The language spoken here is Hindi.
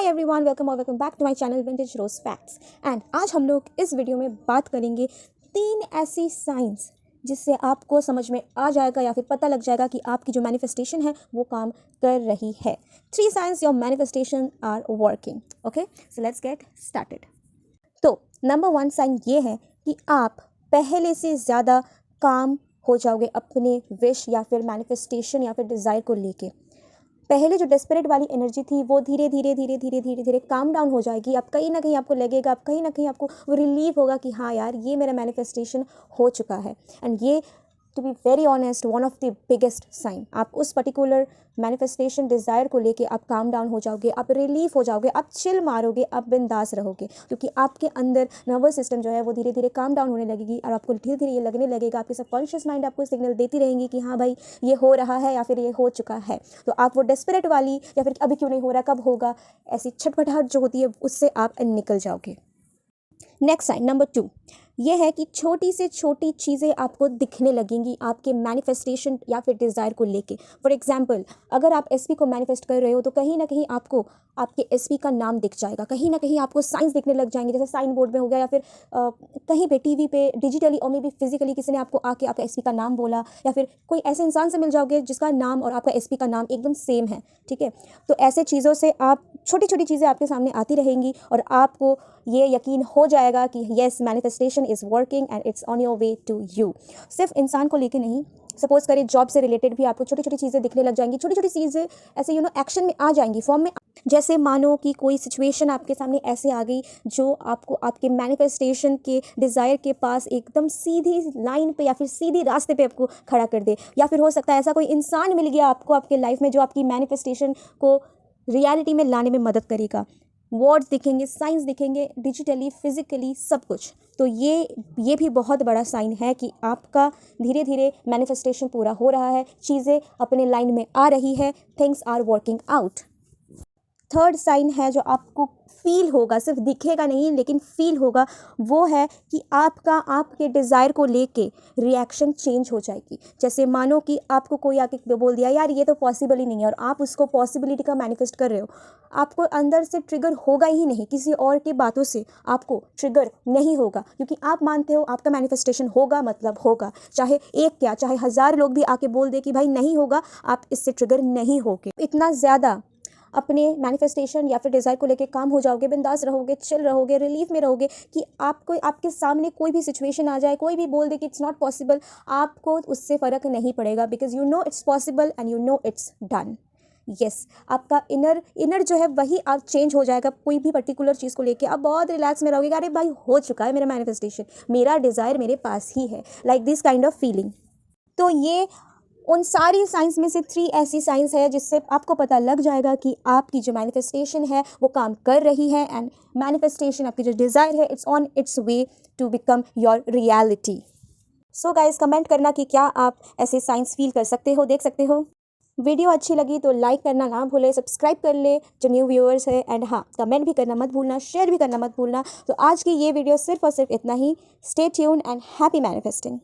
Hi everyone, welcome back to my channel Vintage Rose Facts. And आज हम लोग इस वीडियो में बात करेंगे 3 ऐसी साइंस जिससे आपको समझ में आ जाएगा या फिर पता लग जाएगा कि आपकी जो मैनिफेस्टेशन है वो काम कर रही है। 3 signs your manifestation are working. Okay, so let's get started. तो नंबर 1 साइन ये है कि आप पहले से ज़्यादा काम हो जाओगे अपने विश या फिर मैनिफेस्टेशन या फिर डिज़ायर को लेके। पहले जो डेस्परेट वाली एनर्जी थी वो धीरे धीरे काम डाउन हो जाएगी। अब कहीं ना कहीं आपको लगेगा, अब कहीं ना कहीं आपको वो रिलीफ होगा कि हाँ यार, ये मेरा मैनिफेस्टेशन हो चुका है। एंड ये to be very honest one of the biggest sign. आप उस पर्टिकुलर मैनिफेस्टेशन डिज़ायर को लेके आप काम डाउन हो जाओगे, आप रिलीफ हो जाओगे, आप चिल मारोगे, आप बिंदास रहोगे, क्योंकि आपके अंदर नर्वस सिस्टम जो है वो धीरे धीरे काम डाउन होने लगेगी और आपको धीरे धीरे ये लगने लगेगा, आपकी सबकॉन्शियस माइंड आपको सिग्नल देती रहेंगी कि हाँ भाई ये हो रहा है या फिर ये हो चुका है। तो आप वो डेस्परेट वाली या फिर अभी क्यों नहीं हो रहा, कब होगा, ऐसी छटपटाहट जो होती है उससे आप निकल जाओगे। नेक्स्ट साइन नंबर 2 ये है कि छोटी से छोटी चीज़ें आपको दिखने लगेंगी आपके मैनिफेस्टेशन या फिर डिज़ायर को लेके। फॉर एग्जांपल, अगर आप एसपी को मैनिफेस्ट कर रहे हो तो कहीं ना कहीं आपको आपके एसपी का नाम दिख जाएगा, कहीं ना कहीं आपको साइंस दिखने लग जाएंगे, जैसे साइन बोर्ड में हो गया या फिर कहीं पे टीवी पे डिजिटली और मे बी फिजिकली किसी ने आपको आके आपका एसपी का नाम बोला, या फिर कोई ऐसे इंसान से मिल जाओगे जिसका नाम और आपका एसपी का नाम एकदम सेम है। ठीक है, तो ऐसे चीज़ों से आप छोटी छोटी चीज़ें आपके सामने आती रहेंगी और आपको ये यकीन हो जाएगा कि yes, manifestation is working and it's on your way to you. सिर्फ इंसान को लेके नहीं, सपोज करें जॉब से रिलेटेड भी आपको छोटी छोटी चीज़ें दिखने लग जाएंगी, छोटी छोटी चीज़ें ऐसे एक्शन में आ जाएंगी, फॉर्म में। जैसे मानो कि कोई सिचुएशन आपके सामने ऐसे आ गई जो आपको आपके मैनिफेस्टेशन के डिज़ायर के पास एकदम सीधी लाइन पे या फिर सीधी रास्ते पे आपको खड़ा कर दे, या फिर हो सकता है ऐसा कोई इंसान मिल गया आपको आपके लाइफ में जो आपकी मैनिफेस्टेशन को रियलिटी में लाने में मदद करेगा। वर्ड्स दिखेंगे, साइंस दिखेंगे, डिजिटली, फिजिकली, सब कुछ। तो ये भी बहुत बड़ा साइन है कि आपका धीरे धीरे मैनिफेस्टेशन पूरा हो रहा है, चीज़ें अपने लाइन में आ रही है, things are working out. Third sign है जो आपको फील होगा, सिर्फ दिखेगा नहीं लेकिन फील होगा, वो है कि आपका आपके डिज़ायर को लेके रिएक्शन चेंज हो जाएगी। जैसे मानो कि आपको कोई आके बोल दिया यार ये तो पॉसिबल ही नहीं है, और आप उसको पॉसिबिलिटी का मैनिफेस्ट कर रहे हो, आपको अंदर से ट्रिगर होगा ही नहीं, किसी और की बातों से आपको ट्रिगर नहीं होगा, क्योंकि आप मानते हो आपका मैनिफेस्टेशन होगा मतलब होगा। चाहे एक क्या, चाहे 1000 लोग भी आके बोल दे कि भाई नहीं होगा, आप इससे ट्रिगर नहीं होगे। इतना ज़्यादा अपने मैनिफेस्टेशन या फिर डिज़ायर को लेके काम हो जाओगे, बिंदास रहोगे, चिल रहोगे, रिलीफ में रहोगे कि आपको आपके सामने कोई भी सिचुएशन आ जाए, कोई भी बोल दे कि इट्स नॉट पॉसिबल, आपको उससे फ़र्क नहीं पड़ेगा, because you know it's possible and you know it's done. Yes, आपका इनर जो है वही आप चेंज हो जाएगा। कोई भी पर्टिकुलर चीज़ को लेके आप बहुत रिलैक्स में रहोगे, अरे भाई हो चुका है मेरा मैनिफेस्टेशन, मेरा डिज़ायर मेरे पास ही है, like this kind of feeling. तो ये उन सारी साइंस में से 3 ऐसी साइंस है जिससे आपको पता लग जाएगा कि आपकी जो मैनिफेस्टेशन है वो काम कर रही है, एंड मैनिफेस्टेशन, आपकी जो डिज़ायर है, it's on its way to become your reality. So guys, comment करना कि क्या आप ऐसे साइंस फील कर सकते हो, देख सकते हो। वीडियो अच्छी लगी तो लाइक करना ना भूले, सब्सक्राइब कर ले जो न्यू व्यूअर्स है, एंड हाँ, कमेंट भी करना मत भूलना, शेयर भी करना मत भूलना। तो आज की ये वीडियो सिर्फ और सिर्फ इतना ही। Stay tuned and happy manifesting.